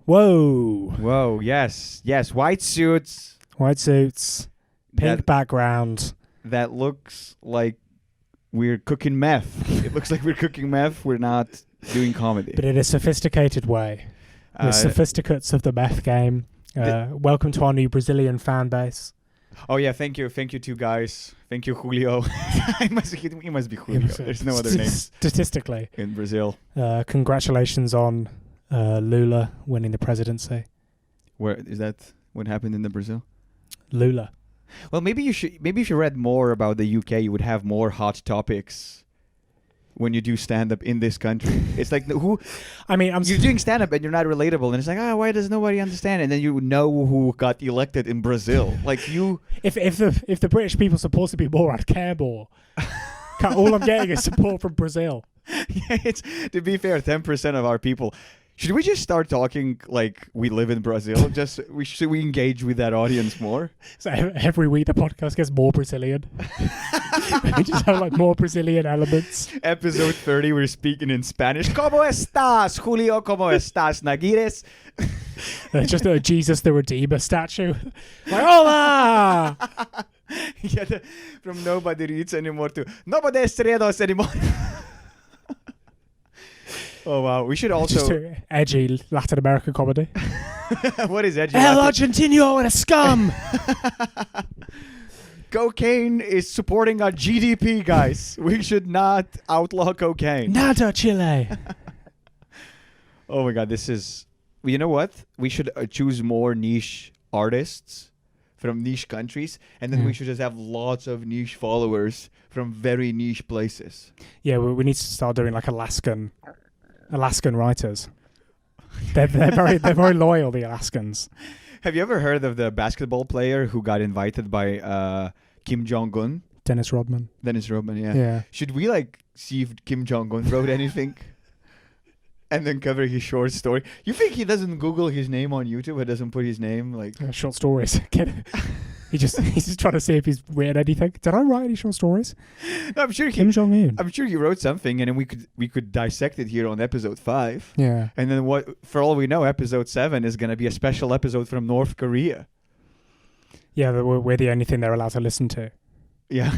Whoa, yes. White suits. Pink background. That looks like we're cooking meth. It looks like we're cooking meth. We're not doing comedy. But in a sophisticated way. We're sophisticates of the meth game. Welcome to our new Brazilian fan base. Oh yeah, thank you two guys. Thank you, Julio. He must be Julio. There's no other name. Statistically. In Brazil. Congratulations on Lula winning the presidency. Where is that? What happened in the Brazil? Lula. Well, maybe if you read more about the UK, you would have more hot topics when you do stand-up in this country. It's like, you're doing stand-up and you're not relatable, and it's like, why does nobody understand? And then you know who got elected in Brazil. Like you... If the British people supposed to be more, I'd care more. All I'm getting is support from Brazil. Yeah, it's, to be fair, 10% of our people... Should we just start talking like we live in Brazil? Should we engage with that audience more? So every week the podcast gets more Brazilian. We just have like more Brazilian elements. Episode 30, we're speaking in Spanish. ¿Cómo estás, Julio? ¿Cómo estás, Naguires? Just a Jesus the Redeemer statue. Like, hola! Yeah, from nobody reads anymore to nobody estredos anymore. Oh wow, we should also... Just edgy Latin American comedy. What is edgy? El Argentino and a scum! Cocaine is supporting our GDP, guys. We should not outlaw cocaine. Nada, Chile! Oh my god, this is... You know what? We should choose more niche artists from niche countries, and then we should just have lots of niche followers from very niche places. Yeah, we need to start doing like Alaskan writers. They're very loyal, the Alaskans. Have you ever heard of the basketball player who got invited by Kim Jong-un? Dennis Rodman, yeah. Should we see if Kim Jong-un wrote anything and then cover his short story? You think he doesn't Google his name on YouTube or doesn't put his name short stories? He's just trying to see if he's written anything. Did I write any short stories? No, I'm sure Kim Jong-un. I'm sure he wrote something, and then we could dissect it here on episode 5. Yeah. And then for all we know, episode 7 is going to be a special episode from North Korea. Yeah, we're the only thing they're allowed to listen to. Yeah.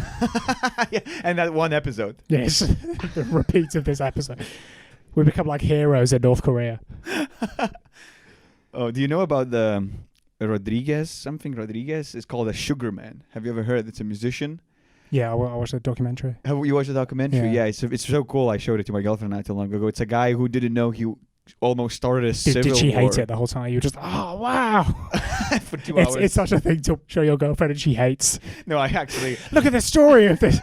Yeah. And that one episode. Yes. The repeats of this episode. We become like heroes in North Korea. Oh, do you know about the Rodriguez? It's called a Sugar Man. Have you ever heard? It's a musician. Yeah, I watched the documentary. Have you watched the documentary? Yeah, it's so cool. I showed it to my girlfriend not too long ago. It's a guy who didn't know he almost started a civil war. Did she hate it the whole time? You were just, oh, wow. For 2 hours. It's such a thing to show your girlfriend and she hates. No, I actually... Look at the story of this.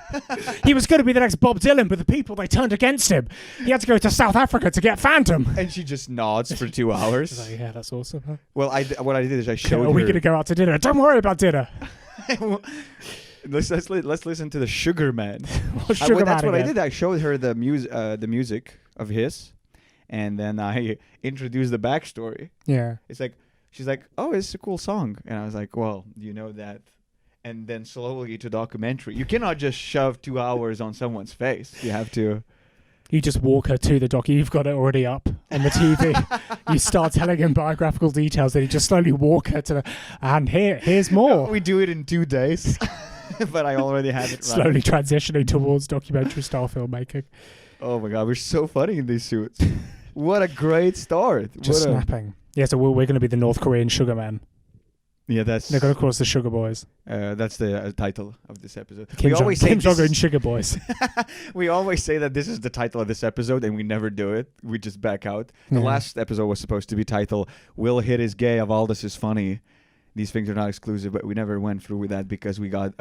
He was going to be the next Bob Dylan, but the people, they turned against him. He had to go to South Africa to get Phantom. And she just nods for 2 hours. She's like, yeah, that's awesome. Huh? Well, what I did is I showed her... Are we going to go out to dinner? Don't worry about dinner. Let's listen to the Sugar Man. That's what I did. I showed her the music of his, and then I introduced the backstory. Yeah. She's like, oh, it's a cool song. And I was like, well, you know that. And then slowly to documentary. You cannot just shove 2 hours on someone's face. You have to... You just walk her to the doc. You've got it already up on the TV. You start telling him biographical details, then you just slowly walk her to the... And here's more. We do it in 2 days. But I already have it right. Slowly transitioning towards documentary style filmmaking. Oh my god, we're so funny in these suits. What a great start. Just snapping. Yeah, so we're going to be the North Korean Sugar Man. Yeah, they're going to call us the Sugar Boys. That's the title of this episode. Kim Jong-un Sugar Boys. We always say that this is the title of this episode, and we never do it. We just back out. The last episode was supposed to be titled "Will Hitt is Gay, Evaldas is Funny." These things are not exclusive, but we never went through with that because we got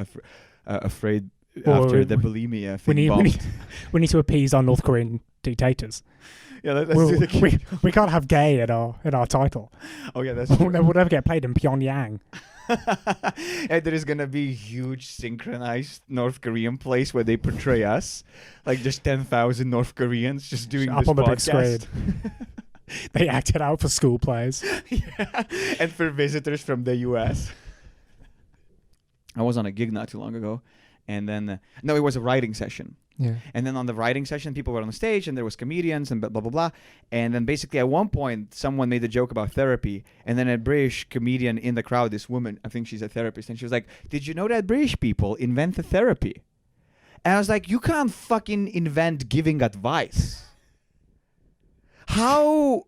afraid after the bulimia thing. We need to appease our North Korean dictators. Yeah, let's do the we can't have gay in our title. Oh yeah, that's true. We'll never get played in Pyongyang. And there is gonna be a huge synchronized North Korean place where they portray us, like just 10,000 North Koreans just doing up this on the podcast. big screen. They act it out for school plays. Yeah, and for visitors from the US. I was on a gig not too long ago, and then no, it was a writing session. Yeah. And then on the writing session, people were on the stage and there was comedians and blah, blah, blah, blah. And then basically at one point, someone made a joke about therapy. And then a British comedian in the crowd, this woman, I think she's a therapist, and she was like, did you know that British people invented therapy? And I was like, you can't fucking invent giving advice. How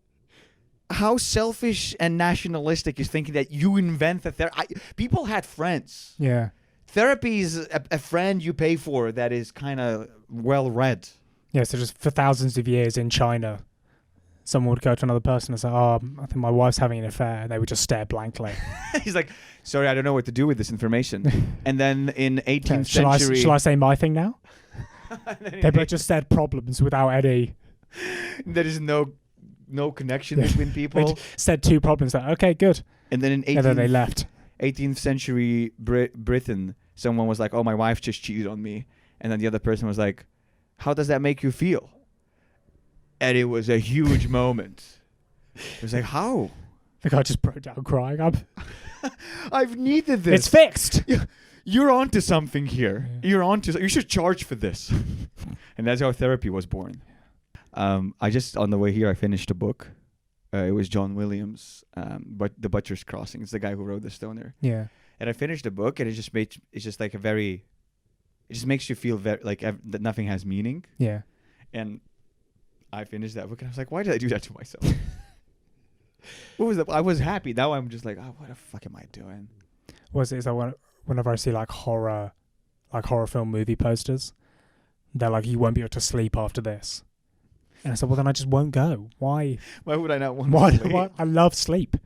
selfish and nationalistic is thinking that you invent the therapy? People had friends. Yeah. Therapy is a friend you pay for that is kind of well-read. Yeah, so just for thousands of years in China, someone would go to another person and say, oh, I think my wife's having an affair. And they would just stare blankly. He's like, sorry, I don't know what to do with this information. And then in 18th century... Shall I say my thing now? They both just said problems without any... There is no connection between people. They said two problems. Like, okay, good. And then in and then they left. 18th century Britain, someone was like, oh, my wife just cheated on me. And then the other person was like, how does that make you feel? And it was a huge moment. It was like, how? The guy just broke down crying. I've needed this. It's fixed. You're onto something here. Yeah. You should charge for this. And that's how therapy was born. I just, on the way here, I finished a book. It was John Williams, but The Butcher's Crossing. It's the guy who wrote The Stoner. Yeah. And I finished the book, and it just makes you feel very like that nothing has meaning. Yeah. And I finished that book, and I was like, why did I do that to myself? What was that? I was happy. Now I'm just like, oh, what the fuck am I doing? Is that whenever I see like horror film movie posters, they're like, you won't be able to sleep after this. And I said, well, then I just won't go. Why? Why would I not want to sleep? Why? I love sleep.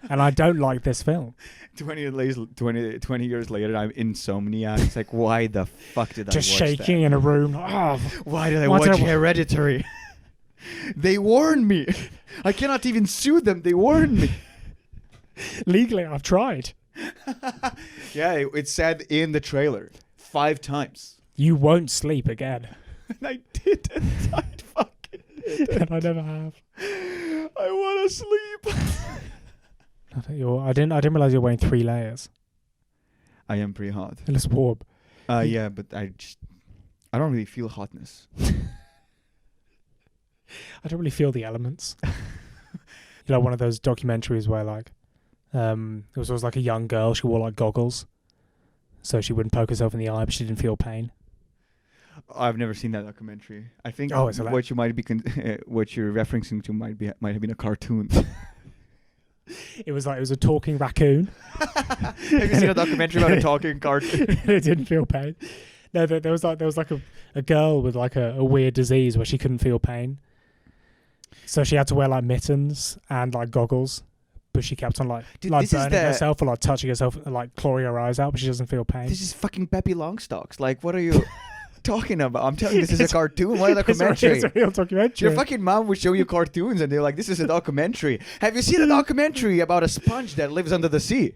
And I don't like this film. 20 years later, I'm insomniac. It's like, why the fuck did I watch just shaking that? In a room. Oh, why did I watch Hereditary? They warned me. I cannot even sue them. They warned me. Legally, I've tried. Yeah, it said in the trailer 5 times. You won't sleep again. And I didn't. I fucking didn't. And I never have. I want to sleep. I didn't realize you're wearing 3 layers. I am pretty hot. It looks warm. Yeah, but I don't really feel hotness. I don't really feel the elements. One of those documentaries where like, there was always like a young girl. She wore like goggles, so she wouldn't poke herself in the eye, but she didn't feel pain. I've never seen that documentary. I think what you might be what you're referencing to might have been a cartoon. It was a talking raccoon. Have you seen a documentary about a talking cartoon? It didn't feel pain. No, there was like a girl with like a weird disease where she couldn't feel pain, so she had to wear like mittens and like goggles. But she kept on like burning herself or like touching herself, like clawing her eyes out, but she doesn't feel pain. This is fucking Peppy Longstocks. Like, what are you talking about? I'm telling you, this is a cartoon. What a documentary? It's a real documentary. Your fucking mom would show you cartoons and they're like, this is a documentary. Have you seen a documentary about a sponge that lives under the sea?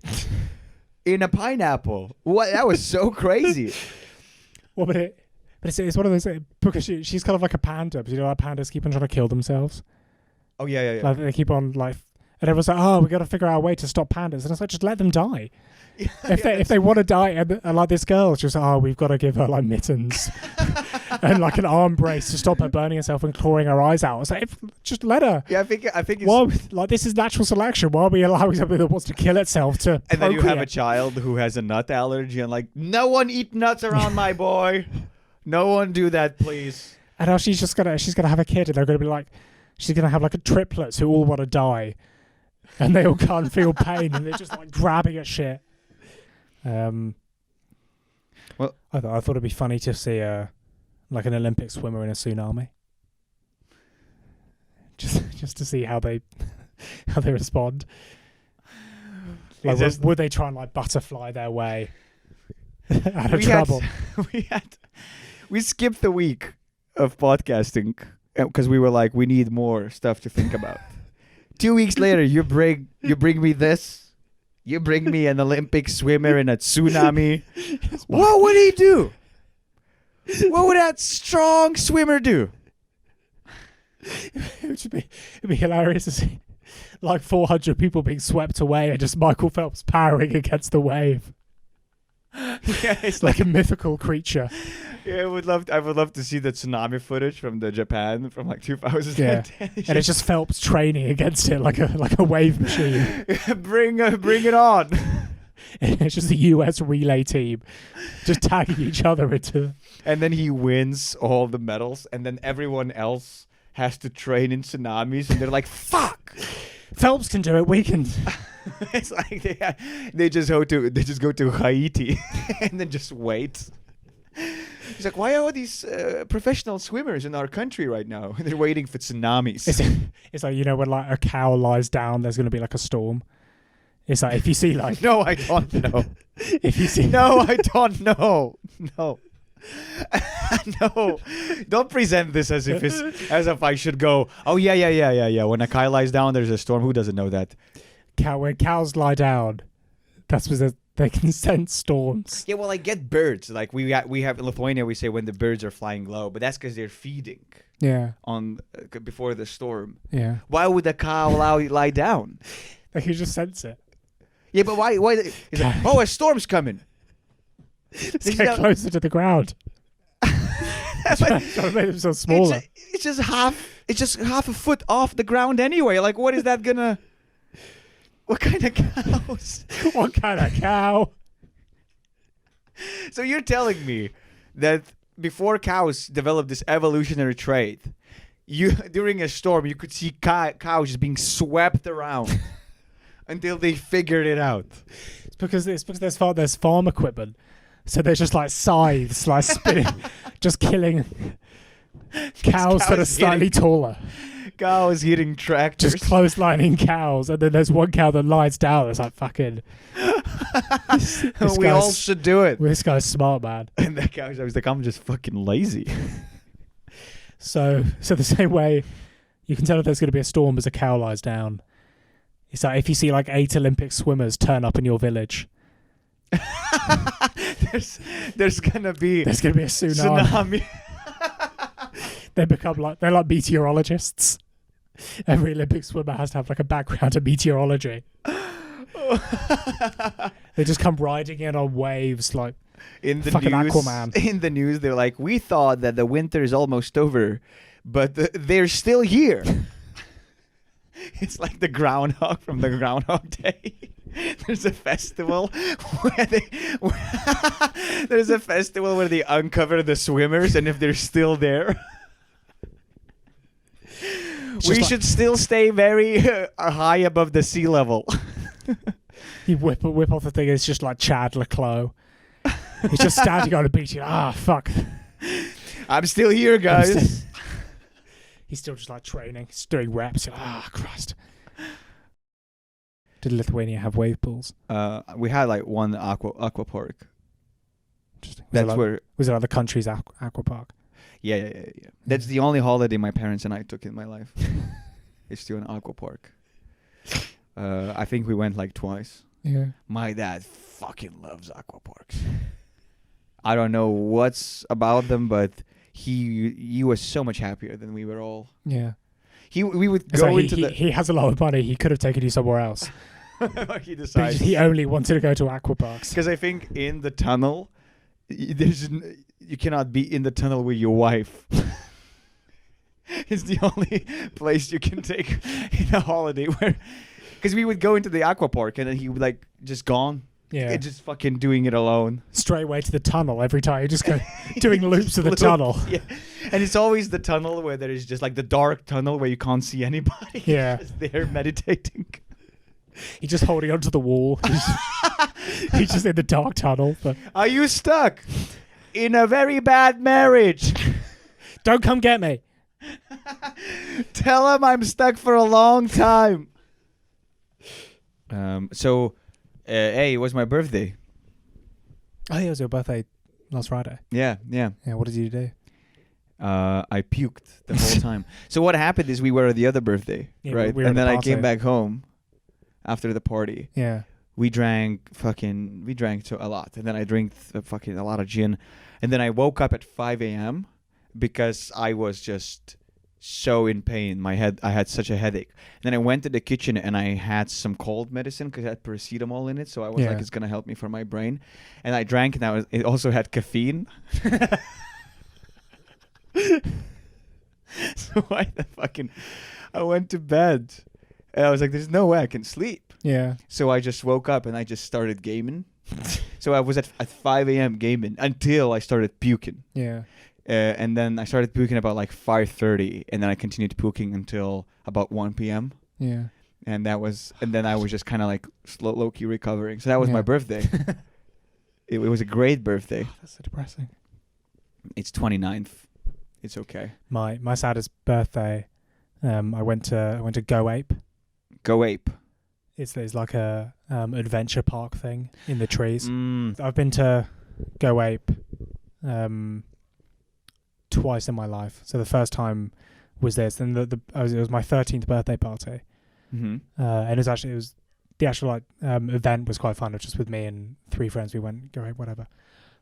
In a pineapple. What? That was so crazy. Well, but it's one of those, because she's kind of like a panda, but like pandas keep on trying to kill themselves. Oh, yeah. Like they keep on like, and everyone's like, oh, we got to figure out a way to stop pandas. And it's like, just let them die. If they want to die, and like this girl, she's like, oh, we've got to give her like mittens and like an arm brace to stop her burning herself and clawing her eyes out. It's like, just let her. Yeah, I think it's... Well, like this is natural selection. Why are we allowing something that wants to kill itself to And procreate? then you have a child who has a nut allergy and like, no one eat nuts around my boy. No one do that, please. And now she's gonna have a kid, and they're gonna be like, she's gonna have like a triplets who all want to die. And they all can't feel pain, and they're just like grabbing at shit. Well, I thought it'd be funny to see like an Olympic swimmer in a tsunami, just to see how they respond. Like, would they try and like butterfly their way out of trouble? We skipped the week of podcasting because we were like, we need more stuff to think about. 2 weeks later, you bring me this. You bring me an Olympic swimmer in a tsunami. What would he do? What would that strong swimmer do? It'd be hilarious to see like 400 people being swept away and just Michael Phelps powering against the wave. Yeah, it's like a mythical creature. Yeah, I would love to see the tsunami footage from the Japan from like 2010. And it's just Phelps training against it like a wave machine. bring it on. And it's just the US relay team just tagging each other into. And then he wins all the medals, and then everyone else has to train in tsunamis, and they're like, "Fuck." Phelps can do it. We can. It's like they just go to Haiti and then just wait. He's like, why are all these professional swimmers in our country right now? They're waiting for tsunamis. It's like, when like a cow lies down, there's going to be like a storm. It's like if you see like no, I don't know. If you see no, I don't know. No. No, don't present this as if I should go. Oh yeah. When a cow lies down, there's a storm. Who doesn't know that? When cows lie down, that's what they can sense storms. Yeah, well, I get birds. Like we have in Lithuania, we say when the birds are flying low, but that's because they're feeding. Yeah. On before the storm. Yeah. Why would a cow lie down? They can just sense it. Yeah, but why? He's like, oh, a storm's coming. Let's get closer to the ground. Trying to make them so smaller. It's just half a foot off the ground anyway. Like, what is that gonna? What kind of cows? What kind of cow? So you're telling me that before cows developed this evolutionary trait, during a storm you could see cows just being swept around until they figured it out. It's because there's farm equipment. So there's just like scythes, like spinning, just killing cows that are slightly taller. Cows hitting tractors. Just clotheslining cows. And then there's one cow that lies down. It's like, fucking. We all should do it. This guy's smart, man. And that cow was like, I'm just fucking lazy. So the same way you can tell if there's going to be a storm as a cow lies down. It's like if you see like 8 Olympic swimmers turn up in your village. there's gonna be a tsunami. They're like meteorologists. Every Olympic swimmer has to have like a background in meteorology. They just come riding in on waves like in the fucking news, Aquaman. In the news, they're like, we thought that the winter is almost over, but they're still here. It's like the groundhog from the Groundhog Day. There's a festival where they uncover the swimmers, and if they're still there, we should still stay very high above the sea level. You whip off the thing. It's just like Chad Leclos. He's just standing on the beach. Fuck. I'm still here, guys. He's still just like training. He's doing reps. Christ. Did Lithuania have wave pools? We had like one aqua park. Interesting. Was it other countries' aqua park? Yeah. That's the only holiday my parents and I took in my life. It's to an aqua park. I think we went like twice. Yeah. My dad fucking loves aqua parks. I don't know what's about them, but he was so much happier than we were all. Yeah. We would go into he has a lot of money. He could have taken you somewhere else. He decides. He only wanted to go to aqua parks. Because I think in the tunnel, you cannot be in the tunnel with your wife. It's the only place you can take in a holiday where. Because we would go into the aqua park and then he would like just gone. Yeah. Just fucking doing it alone. Straight away to the tunnel every time. You just go doing loops of the tunnel. Yeah. And it's always the tunnel where there is just like the dark tunnel where you can't see anybody. Yeah. Just there meditating. He's just holding onto the wall. He's just in the dark tunnel. But. Are you stuck in a very bad marriage? Don't come get me. Tell him I'm stuck for a long time. Hey, it was my birthday. Oh, yeah, it was your birthday last Friday. Yeah. Yeah, what did you do? I puked the whole time. So what happened is we were at the other birthday, right? We and then I came back home after the party. Yeah. We drank a lot. And then I drank fucking a lot of gin. And then I woke up at 5 a.m. because I was just so in pain. I had such a headache. Then I went to the kitchen and I had some cold medicine because it had paracetamol in it. So I was like, it's gonna help me for my brain. And I drank, and it also had caffeine. So I went to bed, and I was like, "There's no way I can sleep." Yeah. So I just woke up and I just started gaming. So I was at 5 a.m. gaming until I started puking. Yeah. And then I started puking about like 5:30, and then I continued puking until about 1 p.m. Yeah. And then I was just kind of like low key recovering. So that was my birthday. It was a great birthday. Oh, that's so depressing. It's 29th. It's okay. My saddest birthday, I went to Go Ape. Go Ape. It's like a adventure park thing in the trees. I've been to Go Ape twice in my life. So the first time was this, and it was my 13th birthday party. Mm-hmm. And the actual event was quite fun. It was just with me and 3 friends. We went Go Ape, whatever.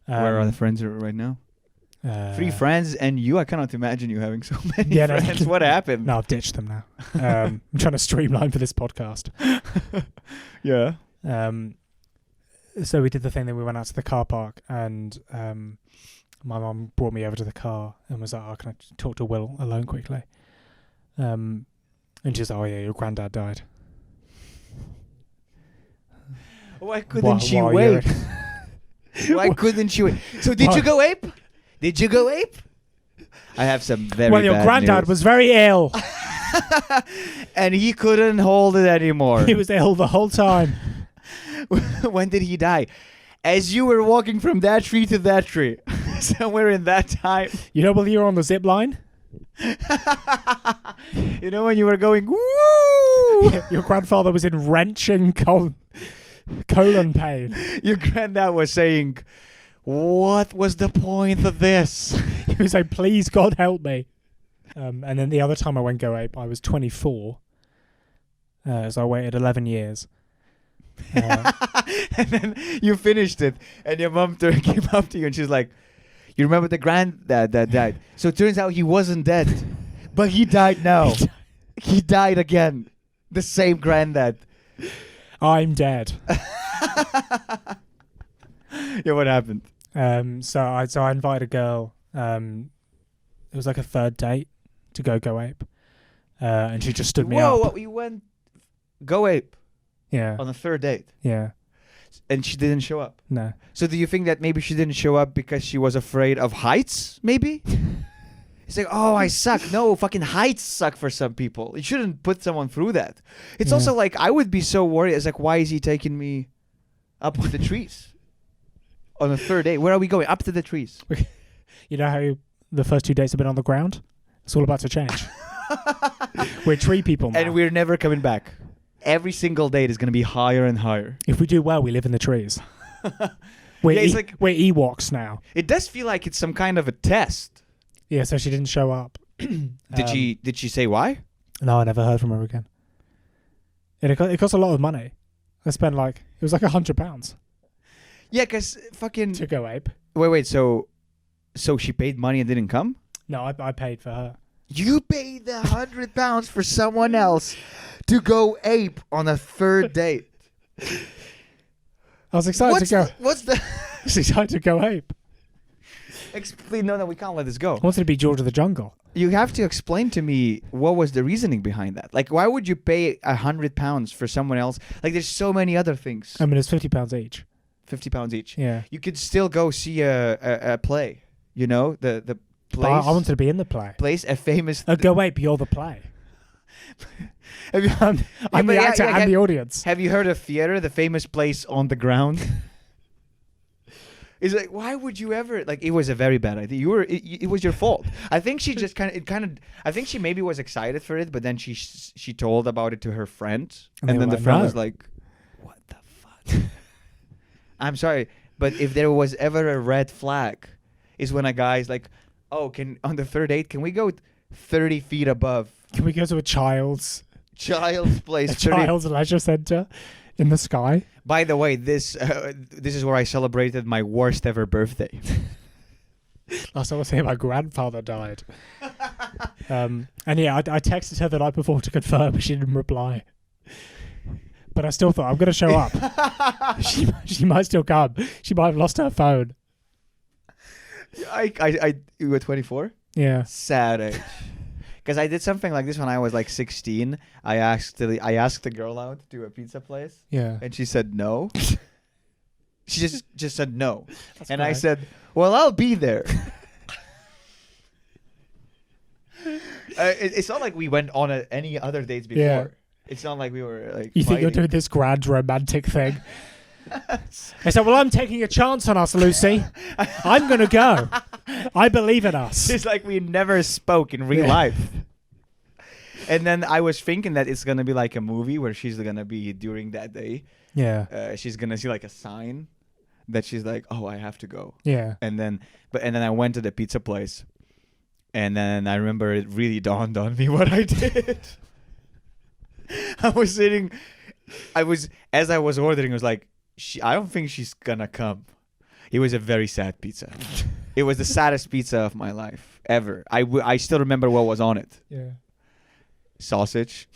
Where are the friends right now? 3 friends and you. I cannot imagine you having so many friends. What happened? No, I've ditched them now. I'm trying to streamline for this podcast. Yeah. So we did the thing. Then we went out to the car park, and my mum brought me over to the car and was like, "Oh, can I talk to Will alone quickly?" And she's like, "Oh yeah, your granddad died." Why couldn't she wait? Why couldn't she wait? So did you go ape? Did you go ape? I have some very Well, your bad granddad news. was very ill. And he couldn't hold it anymore. He was ill the whole time. When did he die? As you were walking from that tree to that tree. Somewhere in that time. You know when you were on the zip line? You know when you were going, woo! Your grandfather was in wrenching colon pain. Your granddad was saying, what was the point of this? He was like, please, God, help me. And then the other time I went Go Ape, I was 24. So I waited 11 years. And then you finished it, and your mom came up to you, and she's like, you remember the granddad that died? So it turns out he wasn't dead, but he died now. He died again. The same granddad. I'm dead. Yeah, what happened? So I invited a girl. It was like a third date to Go Ape, and she just stood me up. Whoa! You went Go Ape? Yeah. On the third date? Yeah. And she didn't show up? No. So do you think that maybe she didn't show up because she was afraid of heights? Maybe. It's like, oh, I suck. No, fucking heights suck for some people. You shouldn't put someone through that. It's also like, I would be so worried. It's like, why is he taking me up to the trees on the third day? Where are we going? Up to the trees. You know how the first 2 days have been on the ground? It's all about to change. We're tree people now. And we're never coming back. Every single date is going to be higher and higher. If we do well, we live in the trees. We're Ewoks now. It does feel like it's some kind of a test. Yeah, so she didn't show up. Did she say why? No, I never heard from her again. It cost a lot of money. I spent it was like £100. Yeah, because fucking... To Go Ape. Wait, so she paid money and didn't come? No, I paid for her. You paid the £100 for someone else to go ape on a third date. I was excited to go. What's the... I was excited to go ape. No, we can't let this go. I wanted to be George of the Jungle. You have to explain to me what was the reasoning behind that. Like, why would you pay £100 for someone else? Like, there's so many other things. I mean, it's £50 each. £50 each. Yeah. You could still go see a play. You know, the place. I wanted to be in the play. A famous... Go Ape, you're the play. I'm the actor and the audience. Have you heard of theater, the famous place on the ground? It's like, why would you ever... Like, it was a very bad idea. It was your fault. I think she just I think she maybe was excited for it, but then she told about it to her friend. And then the friend was like, what the fuck? I'm sorry, but if there was ever a red flag, is when a guy's like, oh, on the third date, can we go 30 feet above? Can we go to a child's place? A child's leisure center in the sky? By the way, this is where I celebrated my worst ever birthday. Last time I was saying my grandfather died. And yeah, I texted her the night before to confirm, but she didn't reply. But I still thought, I'm going to show up. She might still come. She might have lost her phone. You were 24? Yeah. Sad age. Because I did something like this when I was like 16. I asked the girl out to a pizza place. Yeah. And she said no. She just said no. That's and great. I said, well, I'll be there. It's not like we went on any other dates before. Yeah. It's not like we were like. You think you're fighting. doing this grand romantic thing? I said, well, I'm taking a chance on us, Lucy. I'm going to go. I believe in us. It's like we never spoke in real life. And then I was thinking that it's going to be like a movie where she's going to be during that day. Yeah. She's going to see like a sign that she's like, oh, I have to go. Yeah. And then I went to the pizza place. And then I remember it really dawned on me what I did. As I was ordering, I was like, I don't think she's gonna come. It was a very sad pizza. It was the saddest pizza of my life ever. I still remember what was on it. Yeah. Sausage.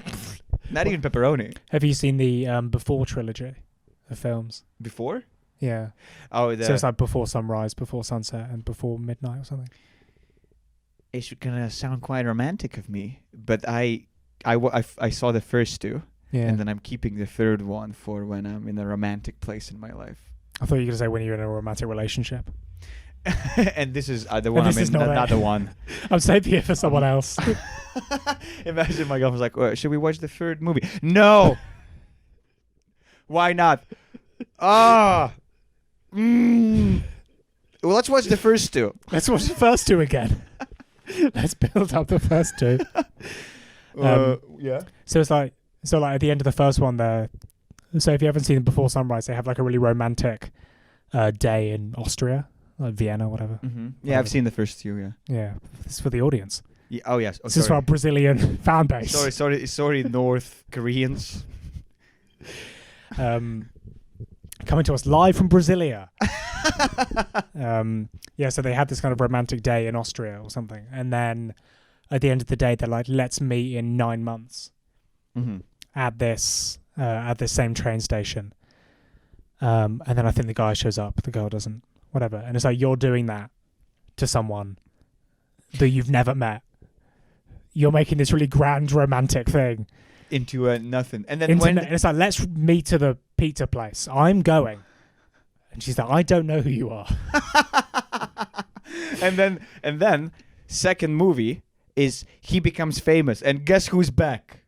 Not even pepperoni. Have you seen the Before trilogy of films? Before? Yeah. Oh, So it's like Before Sunrise, Before Sunset, and Before Midnight or something. it's gonna sound quite romantic of me, but I saw the first two. Yeah. And then I'm keeping the third one for when I'm in a romantic place in my life. I thought you were going to say when you're in a romantic relationship. And this is the one this I'm is in, not not it. the one. I'm saving it for someone else. Imagine my girlfriend's like, well, should we watch the third movie? No! Why not? Well, let's watch the first two. Let's watch the first two again. Let's build up the first two. Yeah. So at the end of the first one there, so if you haven't seen Before Sunrise, they have like a really romantic day in Austria, like Vienna, whatever. Mm-hmm. Yeah, I've seen the first two, yeah. Yeah, this is for the audience. Yeah. Oh, yes. Oh, This is for our Brazilian fan base. Sorry, North Koreans. Coming to us live from Brasilia. Yeah, so they had this kind of romantic day in Austria or something. And then at the end of the day, they're like, let's meet in 9 months. Mm-hmm. At this same train station, and then I think the guy shows up, the girl doesn't, whatever, and it's like you're doing that to someone that you've never met. You're making this really grand romantic thing into nothing, and then and it's like, let's meet to the pizza place. I'm going, and she's like, I don't know who you are. and then second movie is he becomes famous, and guess who's back?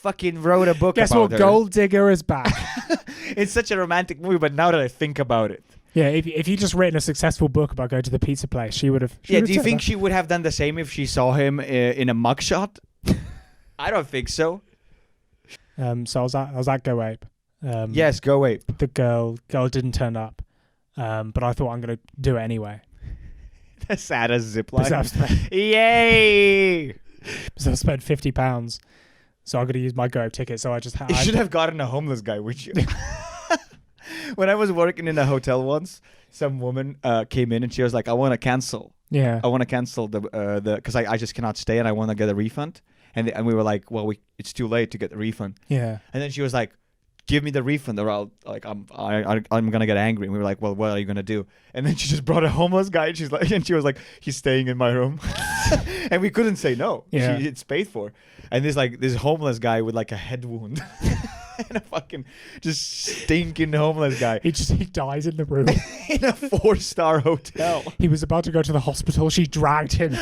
Fucking wrote a book Guess about what? her. Gold Digger is back. It's such a romantic movie, but now that I think about it. Yeah, if you just written a successful book about going to the pizza place, she would have. Yeah, do you think she would have done the same if she saw him in a mugshot? I don't think so. So I was at Go Ape. Yes, Go Ape. The girl didn't turn up, but I thought I'm going to do it anyway. The saddest zipline. So Yay! I spent £50. So I'm going to use my Go Ape ticket. So I just You should have gotten a homeless guy with you. When I was working in a hotel once, some woman came in and she was like, I want to cancel. Yeah. I want to cancel the because I just cannot stay and I want to get a refund. And we were like, well, it's too late to get the refund. Yeah. And then she was like, give me the refund or I'm gonna get angry. And we were like, well, what are you gonna do? And then she just brought a homeless guy and she was like, he's staying in my room. And we couldn't say no. Yeah. It's paid for. And this homeless guy with like a head wound. And a fucking just stinking homeless guy. He dies in the room. In a 4-star hotel. He was about to go to the hospital. She dragged him.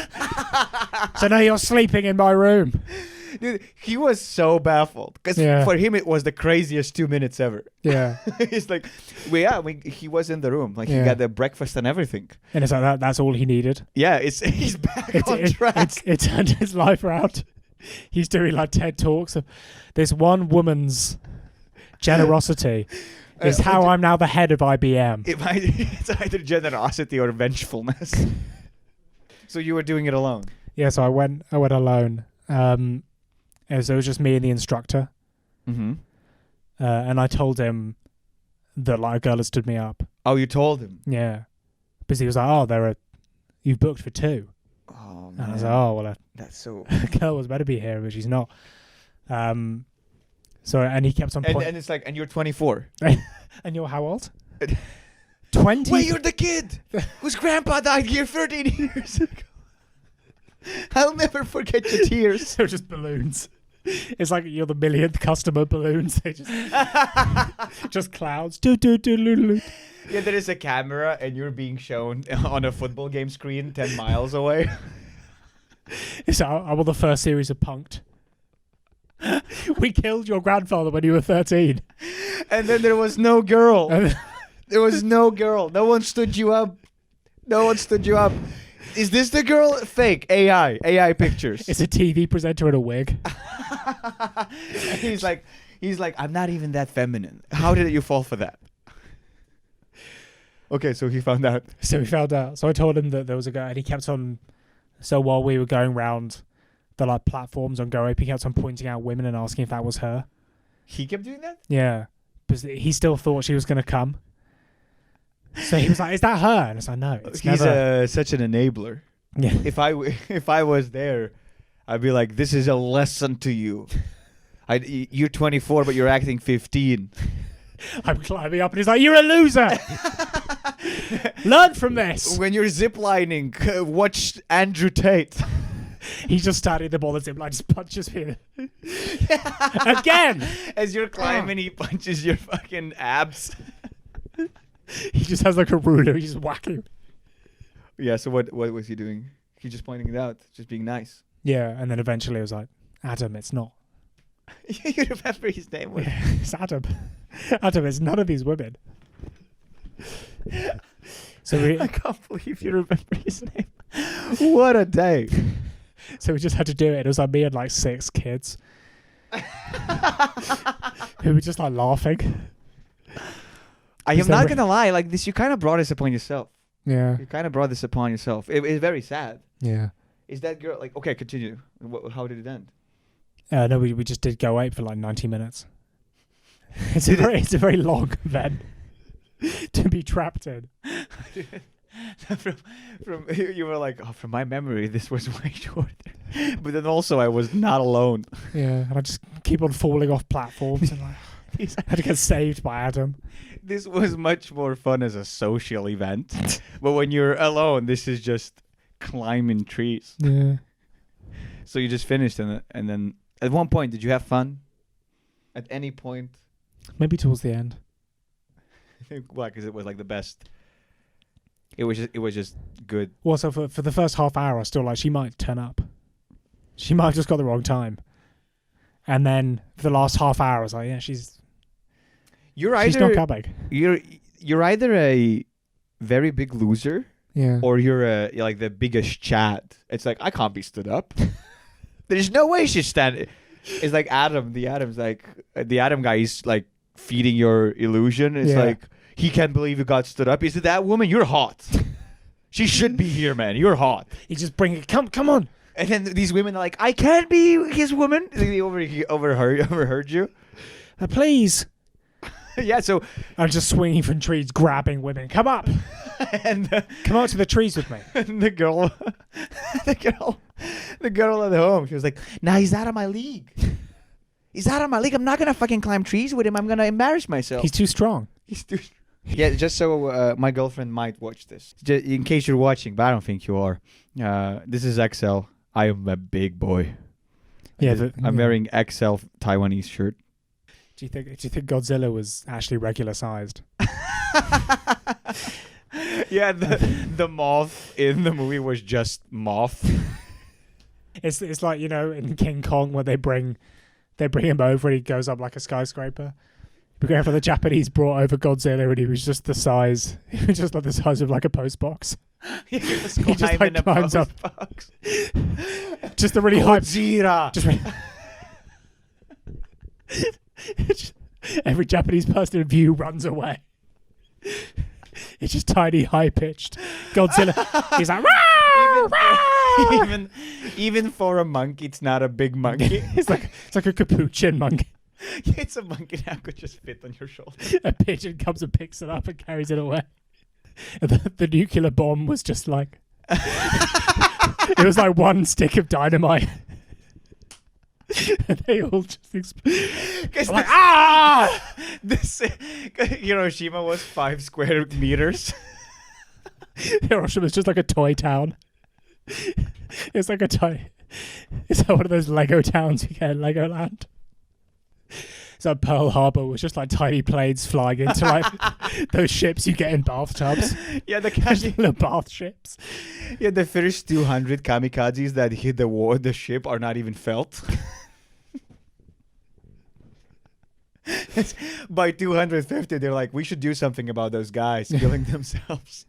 So now you're sleeping in my room. Dude, he was so baffled because for him it was the craziest 2 minutes ever. Yeah. It's like, he was in the room, like he got the breakfast and everything. And it's like that's all he needed. Yeah, he's back on track. It turned his life around. He's doing like TED Talks of this one woman's generosity is how I'm now the head of IBM. It's either generosity or vengefulness. So you were doing it alone? Yeah, so I went alone. And so it was just me and the instructor. Mm-hmm. And I told him that like a girl had stood me up. Oh, you told him? Yeah. Because he was like, you've booked for 2. Oh And I was man, like, oh well, that's so. a girl was better be here, but she's not. So and he kept on And it's like, and you're 24. And you're how old? 20. Wait, you're the kid whose grandpa died here 13 years ago. I'll never forget your tears. They're just balloons. It's like you're the millionth customer balloons. They just clouds. Yeah, there is a camera and you're being shown on a football game screen 10 miles away. So I want the first series of Punk'd. We killed your grandfather when you were 13. And then there was no girl. There was no girl. No one stood you up. No one stood you up. Is this the girl? Fake. AI pictures. It's a TV presenter in a wig. He's like, I'm not even that feminine. How did you fall for that? Okay, so he found out. So he found out. So I told him that there was a guy, and he kept on. So while we were going round the like platforms on Go Ape, he kept on pointing out women and asking if that was her. He kept doing that? Yeah, because he still thought she was going to come. So he was like, "Is that her?" And it's like, "No, it's He's never." Such an enabler. Yeah. If I was there, I'd be like, "This is a lesson to you. You're 24, but you're acting 15." I'm climbing up, and he's like, "You're a loser. Learn from this." When you're ziplining, watch Andrew Tate. He's just standing at the ball of the zipline, just punches me again. As you're climbing, he punches your fucking abs. He just has like a ruler. He's just whacking. Yeah. So what was he doing? He just pointing it out, just being nice. Yeah, and then eventually I was like, "Adam, it's not." You remember his name? Was Yeah, it's Adam. Adam, it's none of these women. So I can't believe you remember his name. What a day. So we just had to do it. It was like me and like 6 kids who were just like laughing. I am not gonna lie. Like this, you kind of brought this upon yourself. Yeah. You kind of brought this upon yourself. It's very sad. Yeah. Is that girl like? Okay, continue. How did it end? No, we just did Go Ape for like 90 minutes. It's a very long event to be trapped in. from you were like, oh, from my memory, this was way shorter. But then also, I was not alone. Yeah, and I just keep on falling off platforms and like I had to get saved by Adam. This was much more fun as a social event, but when you're alone, this is just climbing trees. Yeah. So you just finished, and then at one point, did you have fun? At any point? Maybe towards the end. Why? Because it was like the best. It was just good. Well, so for the first half hour, I was still like, she might turn up. She might have just got the wrong time. And then for the last half hour, I was like, yeah, she's not coming. You're either a very big loser, Yeah. or you're like the biggest Chad. It's like, I can't be stood up. There's no way she's standing. It's like Adam. The Adam guy is like feeding your illusion. It's like, he can't believe you got stood up. Is it that woman? You're hot. She should be here, man. You're hot. You just bring it. Come on. And then these women are like, I can't be his woman. They overheard you. Please. Yeah, so I'm just swinging from trees, grabbing women. Come up. and Come out to the trees with me. and the girl at home, she was like, nah, he's out of my league. He's out of my league. I'm not gonna fucking climb trees with him. I'm gonna embarrass myself. He's too strong. He's too. Yeah, just so my girlfriend might watch this, just in case you're watching, but I don't think you are. This is XL. I am a big boy. Yeah, I'm wearing XL Taiwanese shirt. Do you think Godzilla was actually regular sized? Yeah, the moth in the movie was just moth. It's like, you know, in King Kong where they bring him over and he goes up like a skyscraper. But for the Japanese brought over Godzilla and he was just the size. He was just like the size of like a post box. He just like climbs up. Box. Just the really high. Godzilla. Every Japanese person in view runs away. It's just tiny, high pitched. Godzilla. He's like, even for a monkey, it's not a big monkey. It's like a capuchin monkey. It's a monkey that could just fit on your shoulder. A pigeon comes and picks it up and carries it away. And the nuclear bomb was just like It was like one stick of dynamite. And they all just exploded. Like, ah! This Hiroshima was 5 square meters. Hiroshima was just like a toy town. It's like a toy. It's like one of those Lego towns you get in Legoland. So Pearl Harbor was just like tiny planes flying into like those ships you get in bathtubs. Yeah, The bath ships. Yeah, the first 200 kamikazes that hit the ship are not even felt. By 250, they're like, we should do something about those guys killing themselves.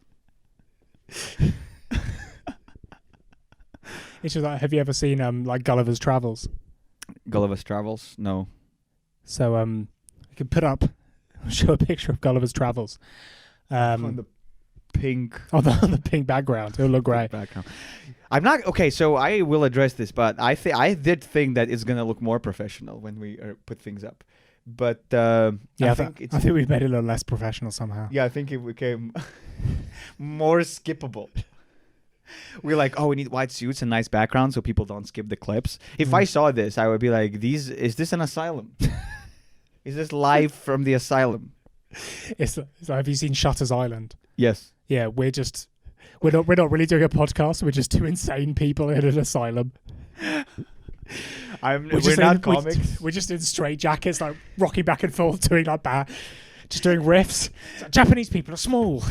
It's just like, have you ever seen like Gulliver's Travels? Gulliver's Travels? No. So you can show a picture of Gulliver's Travels. On the pink. On the pink background. It'll look great. Background. I'm not okay. So I will address this, but I did think that it's gonna look more professional when we put things up. But I think we made it a little less professional somehow. Yeah, I think it became more skippable. We're like, oh, we need white suits and nice backgrounds so people don't skip the clips. If I saw this, I would be like, is this an asylum? Is this live from the asylum? It's like, have you seen Shutter's Island? Yes. Yeah, we're not really doing a podcast. We're just two insane people in an asylum. We're not comics. We're just in straight jackets, like rocking back and forth, doing like that, just doing riffs. Like, Japanese people are small.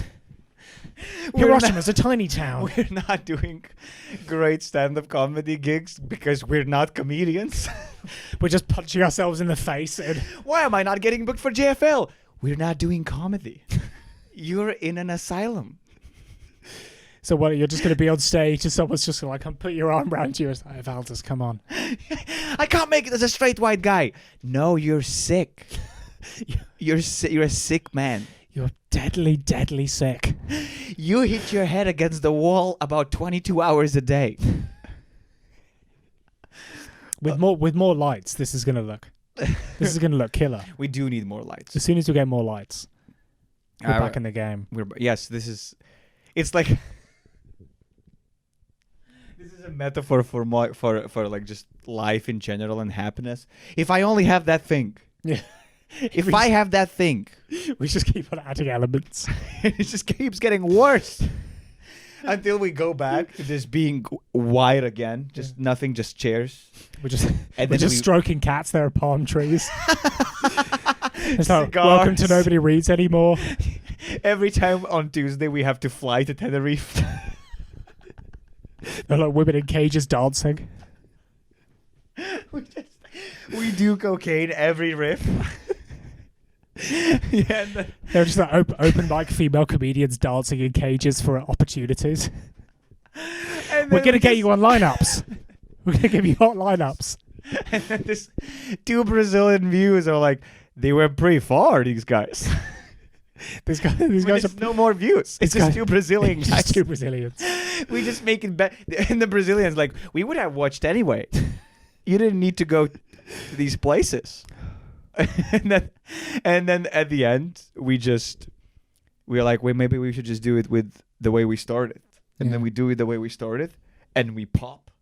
Hiroshima's a tiny town. We're not doing great stand-up comedy gigs because we're not comedians. We're just punching ourselves in the face. And why am I not getting booked for JFL? We're not doing comedy. You're in an asylum. So what? You're just going to be on stage and someone's just going to like put your arm around you and say, Evaldas, come on. I can't make it as a straight white guy. No, you're sick. You're a sick man. You're deadly, deadly sick. You hit your head against the wall about 22 hours a day. With more lights, this is gonna look killer. We do need more lights. As soon as we get more lights, we're back in the game. It's like this is a metaphor for like just life in general and happiness. If I only have that thing. Yeah. If I have that thing, we just keep on adding elements. It just keeps getting worse until we go back to this being white again. Just nothing, just chairs. We're just stroking cats. There are palm trees. It's like, welcome to Nobody Reads anymore. Every time on Tuesday we have to fly to Tenerife. They're like women in cages dancing. We do cocaine every riff. Yeah, they're just like open mic female comedians dancing in cages for opportunities. We're gonna get you on lineups. We're gonna give you hot lineups. And then this 2 Brazilian views are like, they went pretty far. These guys. These guys are no more views. It's just 2 Brazilian guys. Just 2 Brazilians. We just make it better. And the Brazilians like, we would have watched anyway. You didn't need to go to these places. and then at the end we're like, wait, maybe we should just do it with the way we started. And then we do it the way we started and we pop.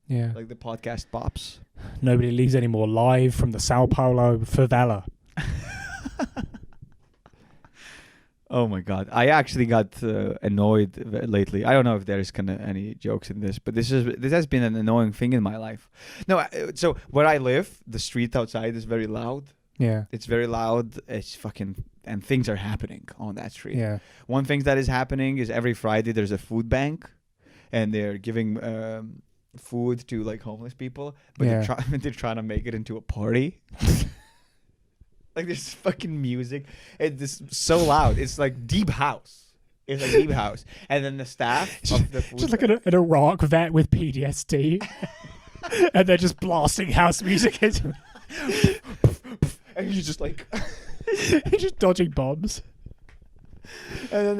Yeah. Like the podcast pops. Nobody leaves anymore live from the Sao Paulo favela. Oh my God. I actually got annoyed lately. I don't know if there's kind of any jokes in this, but this has been an annoying thing in my life. No, so where I live, the street outside is very loud. Yeah. It's very loud. It's fucking, and things are happening on that street. Yeah. One thing that is happening is every Friday there's a food bank and they're giving food to like homeless people, but they're trying to make it into a party. Like there's fucking music. It's so loud. It's like deep house. It's like deep house. And then the staff of the food just like an Iraq vet with PTSD. And they're just blasting house music into and you're just like you're just dodging bombs. And then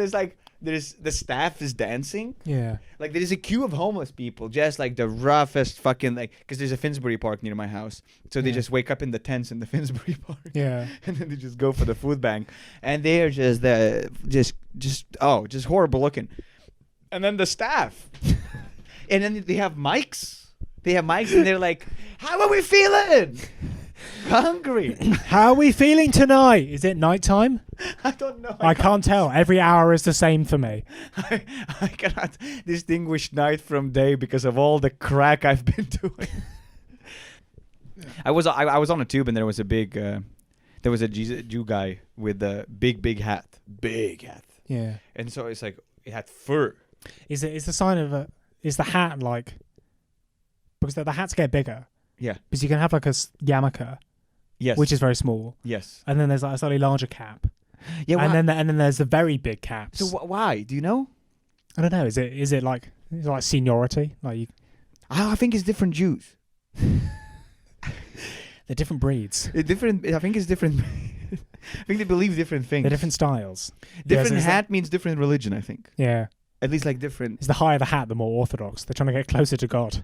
there's the staff is dancing. Yeah. Like there's a queue of homeless people, just like the roughest fucking because there's a Finsbury Park near my house. So they just wake up in the tents in the Finsbury Park. Yeah. And then they just go for the food bank. And they're just horrible looking. And then the staff And then they have mics. And they're like, "How are we feeling? Hungry. How are we feeling tonight? Is it nighttime? I don't know. I can't tell. Every hour is the same for me. I cannot distinguish night from day because of all the crack I've been doing. I was on a tube and there was a big Jew guy with a big hat. Yeah. And so it's like it had fur. Is the sign of a? Is the hat like? Because the hats get bigger. Yeah. Because you can have like a yarmulke. Yes. Which is very small. Yes. And then there's like a slightly larger cap. Yeah. And then there's the very big caps. So why? Do you know? I don't know. Is it like seniority? Like you? I think it's different Jews. They're different breeds. I think it's different. I think they believe different things. They're different styles. Different hat means different religion, I think. Yeah. At least like different. It's the higher the hat, the more orthodox. They're trying to get closer to God.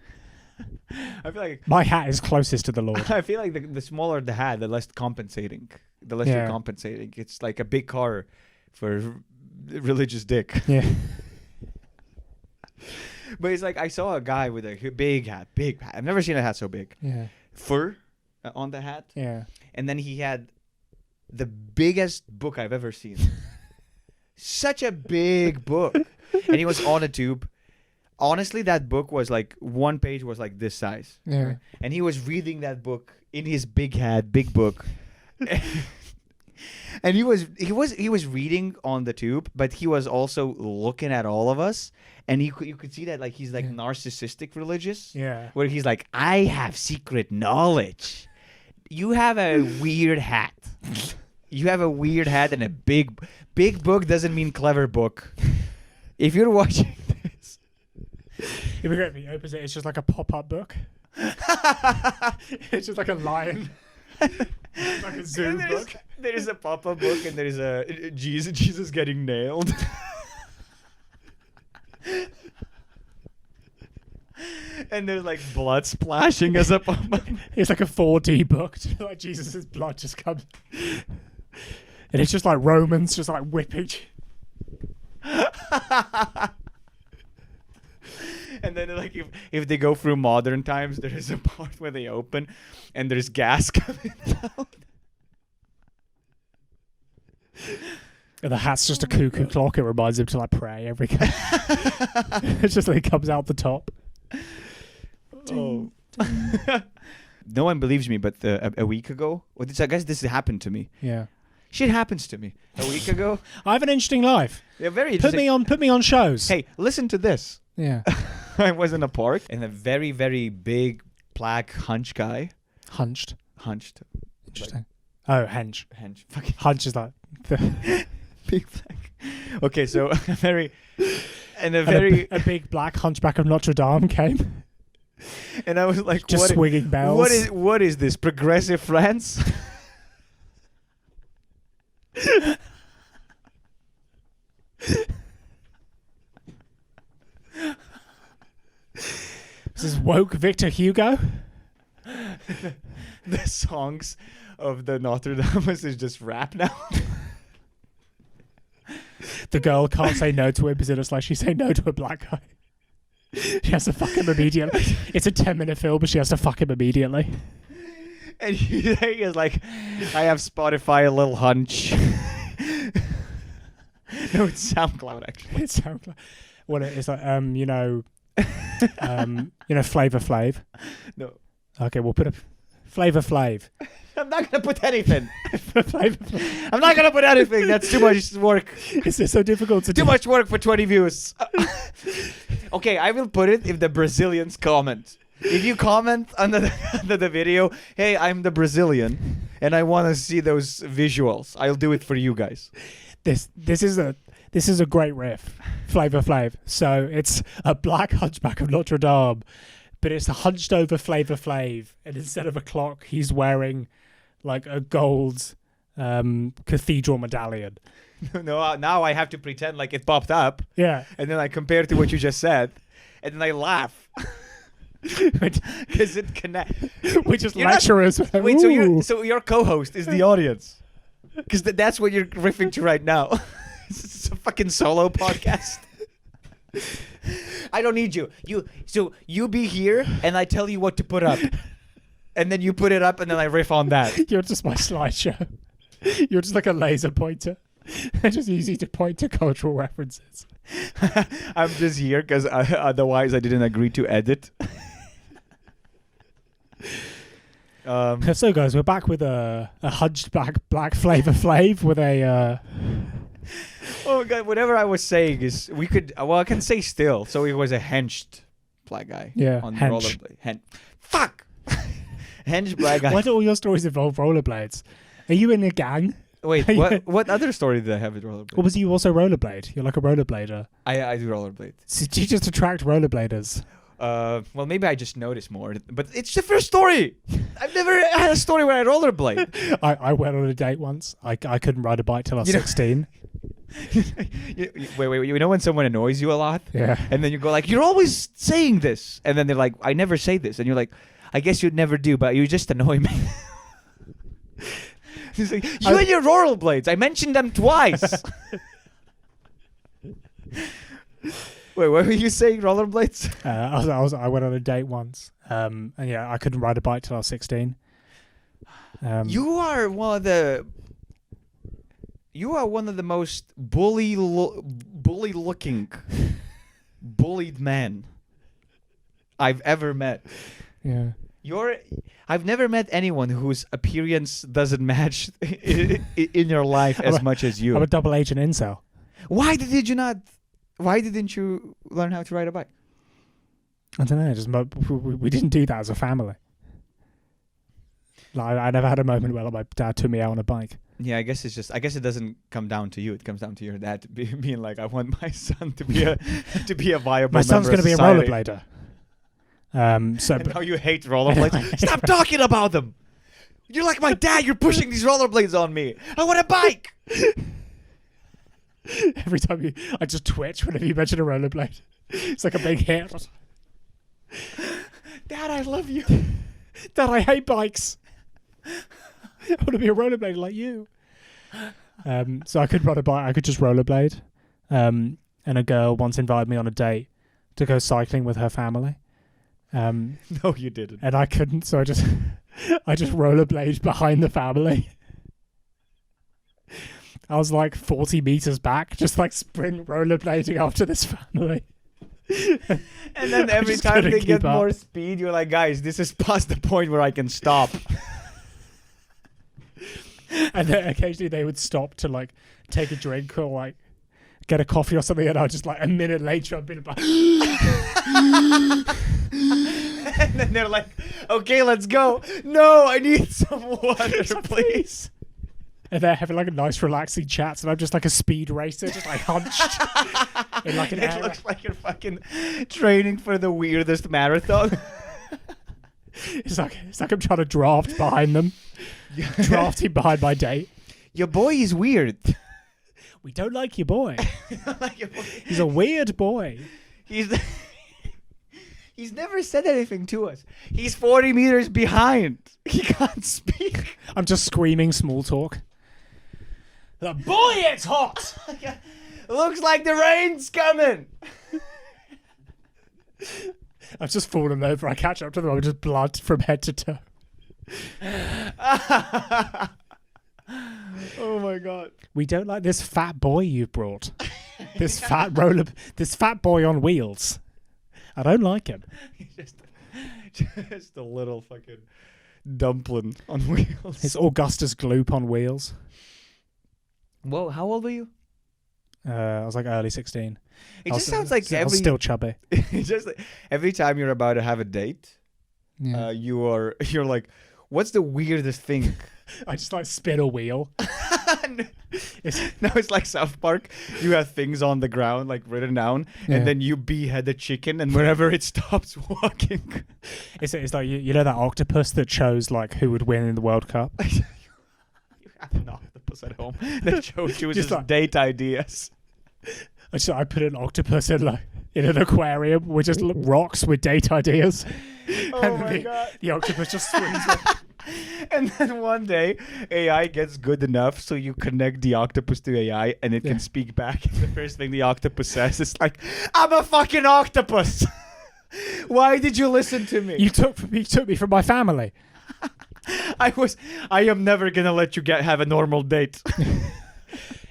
I feel like my hat is closest to the Lord. I feel like the smaller the hat, the less compensating. The less you're compensating. It's like a big car for religious dick. Yeah. But it's like I saw a guy with a big hat. I've never seen a hat so big. Yeah. Fur on the hat. Yeah. And then he had the biggest book I've ever seen. Such a big book. And he was on a tube. Honestly, that book was like one page was like this size. Yeah. Right? And he was reading that book in his big hat, big book. And he was reading on the tube, but he was also looking at all of us. And you could see that like he's like narcissistic religious. Yeah. Where he's like, I have secret knowledge. You have a weird hat. You have a weird hat and a big book doesn't mean clever book. If you're watching this. It'd be great if he opens it. It's just like a pop-up book. It's just like a lion. Like a zoo book. There's a pop-up book and there's a Jesus getting nailed. And there's like blood splashing as a pop-up. It's like a 4D book. Like Jesus' blood just comes. And it's just like Romans just like whipping. And then like if they go through modern times, there is a part where they open and there's gas coming out. And the hat's just a cuckoo clock. It reminds him to like pray every day. It's just like it comes out the top. Oh. No one believes me, but a week ago, I guess this happened to me. Yeah. Shit happens to me. A week ago. I have an interesting life. Yeah, very interesting. Put me on shows. Hey, listen to this. Yeah. I was in a park and a very, very big black hunch guy. Hunched. Like, Interesting. Oh, hench. Fucking Hunch is like the big black. Okay, so a big black hunchback of Notre Dame came. And I was like, just swinging bells. What is this? Progressive France? This is woke Victor Hugo. The songs of the Notre Dame is just rap now. The girl can't say no to him because it's like she say no to a black guy. She has to fuck him immediately. It's a 10-minute film, but she has to fuck him immediately. And he is like, I have Spotify, a little hunch. No, it's SoundCloud actually. It's SoundCloud. What it's like, Flavor Flav. No. Okay, we'll put a Flavor Flav. I'm not gonna put anything. I'm not gonna put anything. That's too much work. It's so difficult to do. Too much work for 20 views. Okay, I will put it if the Brazilians comment. If you comment under the video, hey, I'm the Brazilian, and I want to see those visuals, I'll do it for you guys. This is a great riff, Flavor Flav. So it's a black hunchback of Notre Dame, but it's a hunched over Flavor Flav, and instead of a clock, he's wearing like a gold cathedral medallion. No, now I have to pretend like it popped up. Yeah, and then I compare it to what you just said, and then I laugh. Because it connects. We just lecturers. Wait, so your co-host is the audience, because that's what you're riffing to right now. It's a fucking solo podcast. I don't need you. So you be here, and I tell you what to put up, and then you put it up, and then I riff on that. You're just my slideshow. You're just like a laser pointer. It's just easy to point to cultural references. I'm just here because otherwise I didn't agree to edit. So guys, we're back with a hunchback black Flavor Flav with a. Oh god! Whatever I was saying is we could. Well, I can say still. So he was a henched black guy. Yeah, on hench. rollerblade. Fuck. Hench black guy. Why do all your stories involve rollerblades? Are you in a gang? Wait, what other story did I have with rollerblade? Or was you also rollerblade? You're like a rollerblader. I do rollerblade. So do you just attract rollerbladers? Well, maybe I just noticed more, but it's the first story. I've never had a story where I rollerblade. I went on a date once. I couldn't ride a bike till I was 16. Wait. You know when someone annoys you a lot? Yeah. And then you go like, you're always saying this. And then they're like, I never say this. And you're like, I guess you'd never do, but you just annoy me. He's like, you and your rollerblades. I mentioned them twice. Wait, what were you saying? Rollerblades? I went on a date once. And yeah, I couldn't ride a bike till I was 16. You are one of the most bullied men I've ever met. Yeah. I've never met anyone whose appearance doesn't match in your life as much as you. I'm a double agent incel. Why didn't you learn how to ride a bike? I don't know. Just we didn't do that as a family. Like I never had a moment where my dad took me out on a bike. Yeah, I guess it doesn't come down to you. It comes down to your dad being like, I want my son to be a viable. My son's going to be a rollerblader. So and now you hate rollerblades. Stop talking about them. You're like my dad. You're pushing these rollerblades on me. I want a bike. Every time I just twitch whenever you mention a rollerblade. It's like a big hit. Dad, I love you. Dad, I hate bikes. I want to be a rollerblader like you. So I could ride a bike. I could just rollerblade. And a girl once invited me on a date to go cycling with her family. No, you didn't. And I couldn't, so I just rollerblade behind the family. I was like 40 meters back, just like sprint rollerblading after this family. And then every time they get more speed, you're like, guys, this is past the point where I can stop. And then occasionally they would stop to like take a drink or like get a coffee or something, and I just like a minute later I'd be like, and then they're like, okay, let's go. No, I need some water, please. And they're having like a nice relaxing chat, and I'm just like a speed racer, just like hunched in like an It looks like you're fucking training for the weirdest marathon. It's like I'm trying to draft behind them. Drafting behind my date. Your boy is weird. We don't like your boy. He's a weird boy. He's never said anything to us. He's 40 meters behind. He can't speak. I'm just screaming small talk. The boy, it's hot. Looks like the rain's coming. I've just fallen over. I catch up to them. I'm just blood from head to toe. Oh my god. We don't like this fat boy you've brought. This fat boy on wheels. I don't like him. Just a little fucking dumpling on wheels. It's Augustus Gloop on wheels. Whoa, how old were you? I was like early 16. It just sounds like I was still chubby. It's just like every time you're about to have a date, you're like, what's the weirdest thing? I just like spin a wheel. It's like South Park. You have things on the ground like written down, and then you behead the chicken, and wherever it stops walking, it's like you know that octopus that chose like who would win in the World Cup. You have an octopus at home that shows you just like, date ideas. I put an octopus in an aquarium with just rocks with date ideas. Oh my god! The octopus just swims. And then one day, AI gets good enough so you connect the octopus to AI and it can speak back. And the first thing the octopus says is like, I'm a fucking octopus. Why did you listen to me? You took me from my family. I am never gonna let you have a normal date.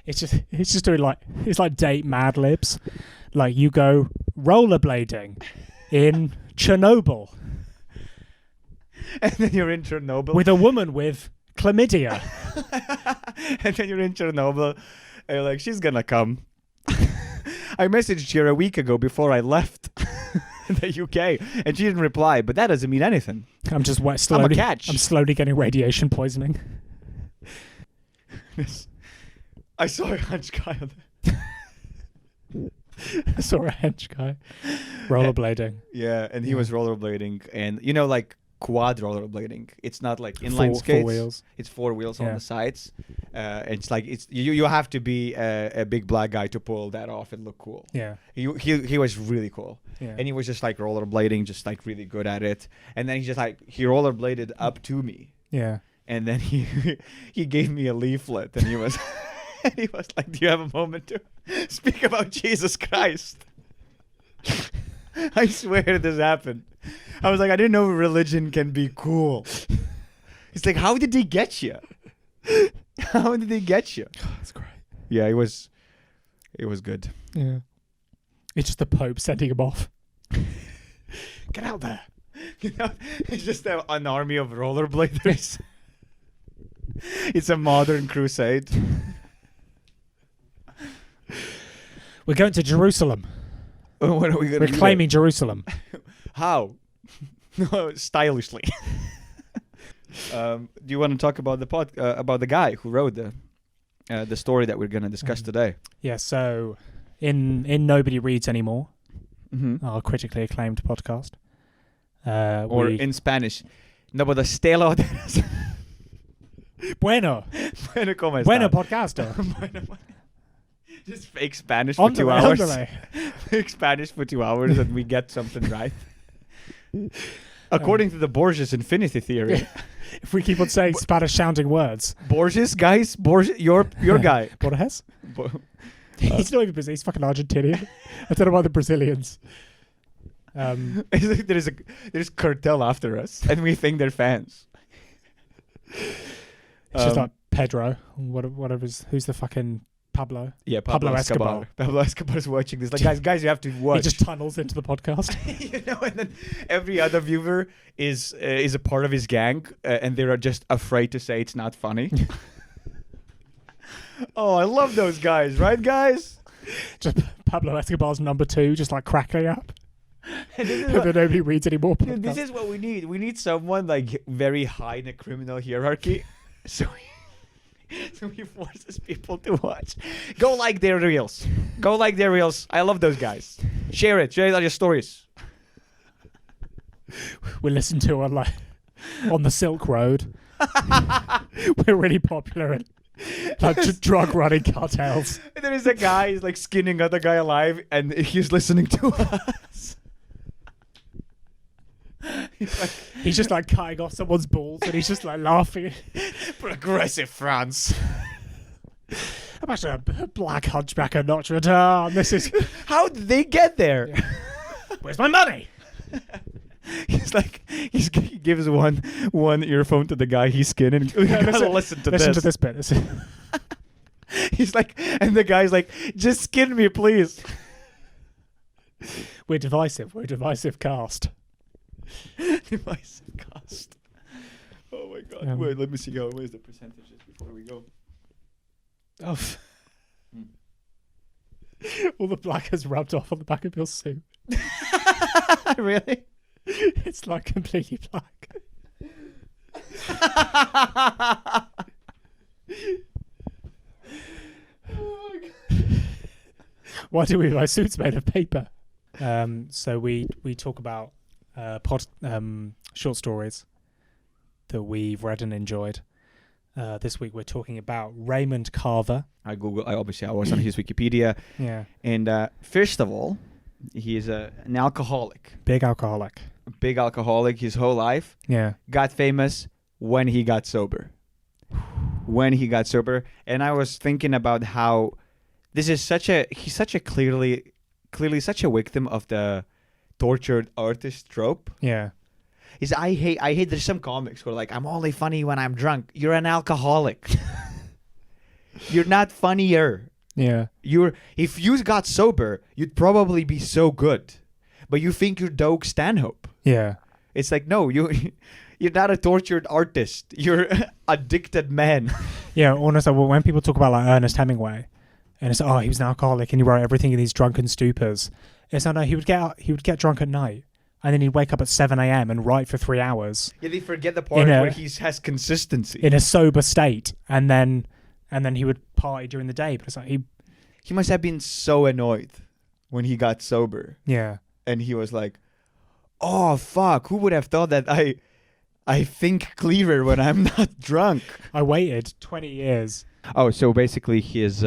It's just doing like, it's like date Mad Libs. Like you go rollerblading in Chernobyl. And then you're in Chernobyl. With a woman with chlamydia. And then you're in Chernobyl. And you're like, she's gonna come. I messaged her a week ago before I left the UK. And she didn't reply. But that doesn't mean anything. I'm just I'm a catch. I'm slowly getting radiation poisoning. I saw a hench guy on there. I saw a hench guy rollerblading. Yeah, and he was rollerblading. And, you know, like quad rollerblading. It's not like inline skates. 4 wheels. It's 4 wheels on the sides. It's like you have to be a big black guy to pull that off and look cool. Yeah. He was really cool. Yeah. And he was just like rollerblading, just like really good at it. And then he rollerbladed up to me. Yeah. And then he gave me a leaflet and he was and he was like, do you have a moment to speak about Jesus Christ? I swear this happened. I was like, I didn't know religion can be cool. He's like, how did he get you? How did he get you? That's great. Yeah, it was good. Yeah. It's just the Pope sending him off. Get out there. You know, it's just an army of rollerbladers. It's a modern crusade. We're going to Jerusalem. What are we going to do? We're claiming Jerusalem. How? Stylishly. Do you want to talk about the guy who wrote the story that we're going to discuss today? Yeah, so in Nobody Reads Anymore, our critically acclaimed podcast. Or in Spanish, no puedo Bueno. Bueno, ¿cómo está? Bueno podcasto. Just fake Spanish for 2 hours. Fake Spanish for 2 hours and we get something right. According to the Borges infinity theory. If we keep on saying Spanish sounding words. Borges, guys? Borges, your guy. Borges? He's not even Brazilian. He's fucking Argentinian. I don't know about the Brazilians. There's cartel after us and we think they're fans. It's just like Pedro, whatever. Who's the fucking Pablo? Yeah, Pablo Escobar. Pablo Escobar is watching this. Like, guys, you have to watch. He just tunnels into the podcast. You know, and then every other viewer is a part of his gang, and they're just afraid to say it's not funny. Oh, I love those guys, right, guys? Just Pablo Escobar's number 2, just like cracking up. And nobody reads anymore. Dude, this is what we need. We need someone like very high in the criminal hierarchy. So he forces people to watch. Go like their reels. Go like their reels. I love those guys. Share it. Share your stories. We listen to on the Silk Road. We're really popular in like drug running cartels. And there is a guy who's like skinning other guy alive, and he's listening to us. He's just like cutting off someone's balls and he's just like laughing. Progressive France. I'm actually a black hunchback at Notre Dame. This is how did they get there? Yeah. Where's my money? He's like he gives one earphone to the guy he's skinning. You gotta listen to this bit. He's like, and the guy's like, just skin me, please. We're divisive. We're a divisive cast. Divisive cast. Oh my god. Wait, let me see where's the percentages before we go. Oh. All the black has rubbed off on the back of your suit. Really? It's like completely black. Oh my god. Why do we buy suits made of paper? So we talk about short stories that we've read and enjoyed. This week we're talking about Raymond Carver. I was on his Wikipedia. Yeah. And first of all, he is an alcoholic. Big alcoholic. Big alcoholic his whole life. Yeah. Got famous when he got sober. And I was thinking about how this is he's such a clearly such a victim of the tortured artist trope. Yeah. I hate there's some comics where like, I'm only funny when I'm drunk. You're an alcoholic. You're not funnier. Yeah. If you got sober, you'd probably be so good. But you think you're Doug Stanhope. Yeah. It's like, no, you're not a tortured artist. You're addicted man. Yeah, honestly, when people talk about like Ernest Hemingway, and it's he was an alcoholic and he wrote everything in these drunken stupors. It's no, he would get drunk at night and then he'd wake up at 7 a.m. and write for 3 hours. Yeah, they forget the part where he has consistency in a sober state, and then he would party during the day. But it's like he must have been so annoyed when he got sober. Yeah, and he was like, "Oh fuck, who would have thought that I think clearer when I'm not drunk?" I waited 20 years. Oh, so basically his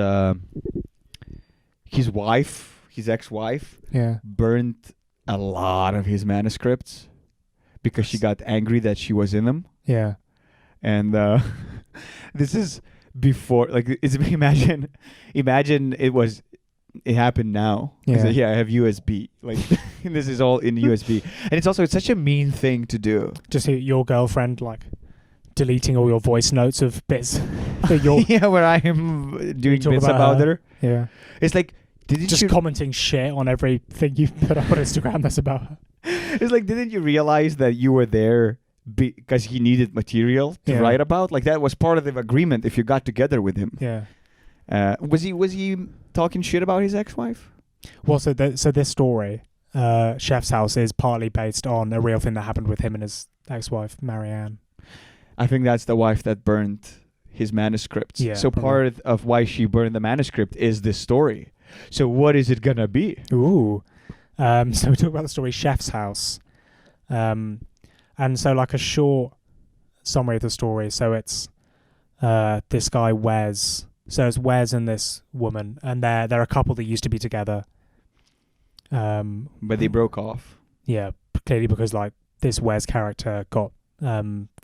ex-wife, burned a lot of his manuscripts because she got angry that she was in them. Yeah. And this is before, like, imagine it happened now. Yeah. Yeah, I have USB. Like, this is all in USB. And it's such a mean thing to do. Just your girlfriend, like, deleting all your voice notes of bits that you're... Yeah, where I am doing bits about her. Yeah. It's like, just commenting shit on everything you put up on Instagram that's about her. It's like, didn't you realize that you were there because he needed material to write about? Like, that was part of the agreement if you got together with him. Yeah. Was he talking shit about his ex-wife? Well, so this story, Chef's House, is partly based on a real thing that happened with him and his ex-wife, Marianne. I think that's the wife that burned his manuscripts. Yeah, so probably. Part of why she burned the manuscript is this story. So what is it gonna be? Ooh. So we talk about the story Chef's House. And so like a short summary of the story. So it's this guy Wes. So it's Wes and this woman, and they're a couple that used to be together. But they broke off. Yeah, clearly because like this Wes character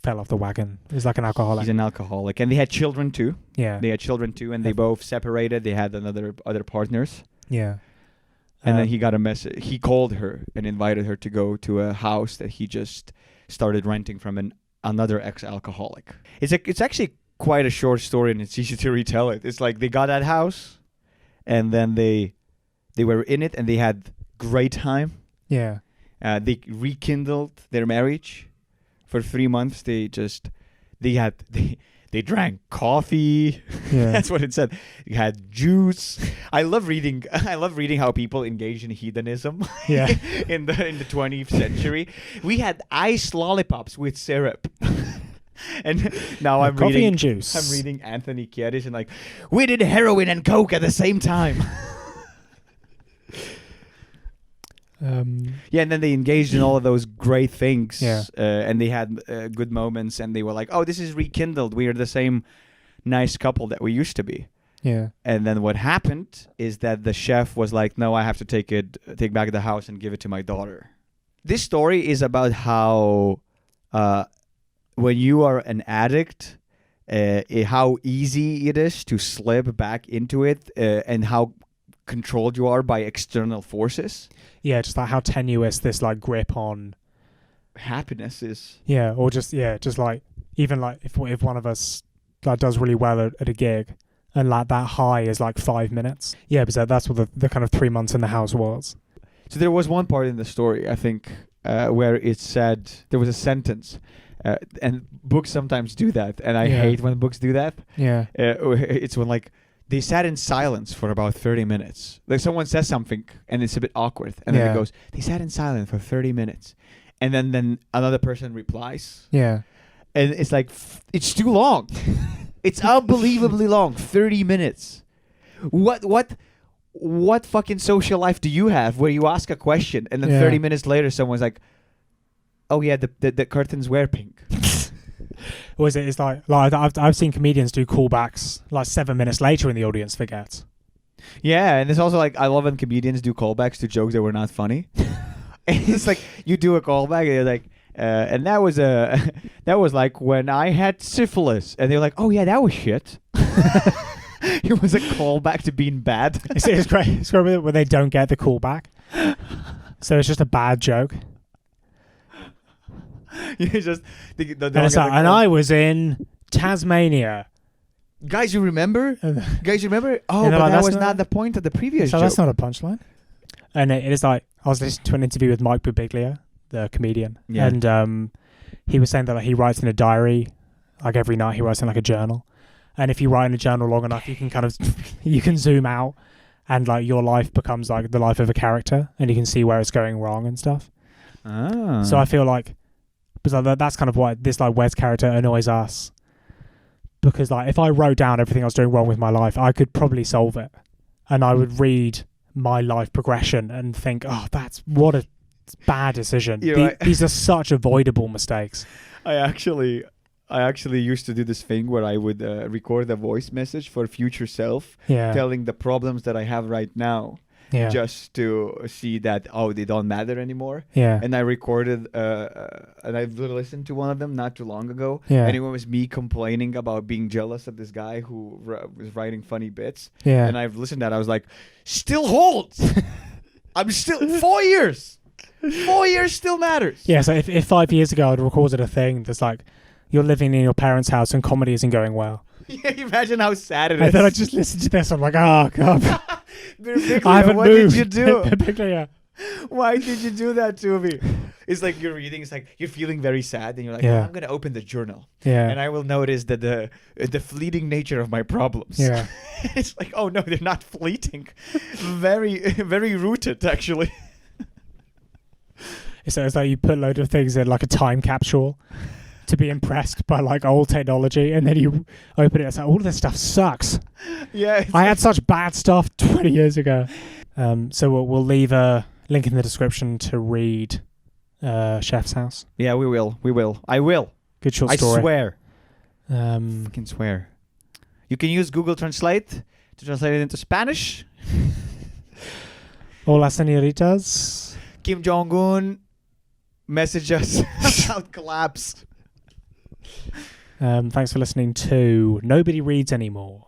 fell off the wagon. He's like an alcoholic. He's an alcoholic, and they had children too. Yeah, they had children too, and they both separated. They had other partners. Yeah, and then he got a message. He called her and invited her to go to a house that he just started renting from another ex-alcoholic. It's actually quite a short story, and it's easy to retell it. It's like they got that house, and then they were in it, and they had great time. Yeah, they rekindled their marriage. For 3 months, they drank coffee. Yeah. That's what it said. They had juice. I love reading how people engage in hedonism. Yeah. in the 20th century, we had iced lollipops with syrup. And now I'm coffee reading and juice. I'm reading Anthony Kiedis and like, we did heroin and coke at the same time. Yeah, and then they engaged in all of those great things. Yeah. And they had good moments, and they were like, oh, this is rekindled. We are the same nice couple that we used to be. Yeah. And then what happened is that the chef was like, no, I have to take back the house and give it to my daughter. This story is about how when you are an addict, how easy it is to slip back into it, and how controlled you are by external forces. Yeah, just like how tenuous this like grip on happiness is. Yeah, or just like even like if one of us like does really well at a gig, and like that high is like 5 minutes. Yeah, because that's what the kind of 3 months in the house was. So there was one part in the story, I think, where it said there was a sentence, and books sometimes do that, and I hate when books do that. Yeah, it's when like. They sat in silence for about 30 minutes. Like someone says something and it's a bit awkward. And then it goes, they sat in silence for 30 minutes. And then another person replies. Yeah. And it's like, it's too long. It's unbelievably long. 30 minutes. What fucking social life do you have where you ask a question and then 30 minutes later someone's like, oh yeah, the curtains were pink. Or is it? It's like I've seen comedians do callbacks like 7 minutes later, and the audience forgets. Yeah, and it's also like I love when comedians do callbacks to jokes that were not funny. And it's like you do a callback, and you're like, And that was that was like when I had syphilis, and they're like, "Oh yeah, that was shit." It was a callback to being bad. It's great. It's great when they don't get the callback. So it's just a bad joke. You just and I was in Tasmania. Guys, you remember? Guys, you remember? Oh, You know, but like, that that's was not- not the point of the previous So joke. that's not a punchline. And it is like, I was listening to an interview with Mike Birbiglia, the comedian. Yeah. And he was saying that like, he writes in a diary, like every night he writes in like a journal. And if you write in a journal long enough, you can kind of, you can zoom out and like your life becomes like the life of a character and you can see where it's going wrong and stuff. Ah. So I feel like, because that's kind of why this like Wes character annoys us. Because like if I wrote down everything I was doing wrong with my life, I could probably solve it. And I would read my life progression and think, oh, that's what a bad decision. These are such avoidable mistakes. I actually used to do this thing where I would record a voice message for future self, Yeah. telling the problems that I have right now, Yeah. just to see that, oh, they don't matter anymore. Yeah. And I recorded, and I listened to one of them not too long ago. Yeah. And it was me complaining about being jealous of this guy who was writing funny bits. Yeah. And I've listened to that. I was like, still holds. I'm still 4 years. 4 years still matters. Yeah. So if 5 years ago I'd recorded a thing that's like, you're living in your parents' house and comedy isn't going well. Yeah, imagine how sad it is. And then I just listened to this. I'm like, oh, God. Birbiglia, I haven't what moved. did you do? Birbiglia. Why did you do that to me? It's like you're reading. It's like you're feeling very sad, and you're like, Yeah. oh, I'm gonna open the journal, Yeah. and I will notice that the fleeting nature of my problems. Yeah. It's like, oh no, they're not fleeting. Very rooted, actually. It's like you put a load of things in like a time capsule to be impressed by like old technology, and then you open it. It's like all of this stuff sucks. Yeah. I had such bad stuff 20 years ago. So we'll leave a link in the description to read Chef's House. Yeah, we will. I will. Good short I story. swear. Um, Fucking swear. You can use Google Translate to translate it into Spanish. Hola, señoritas. Kim Jong-un message us about collapse. Thanks for listening to Nobody Reads Anymore.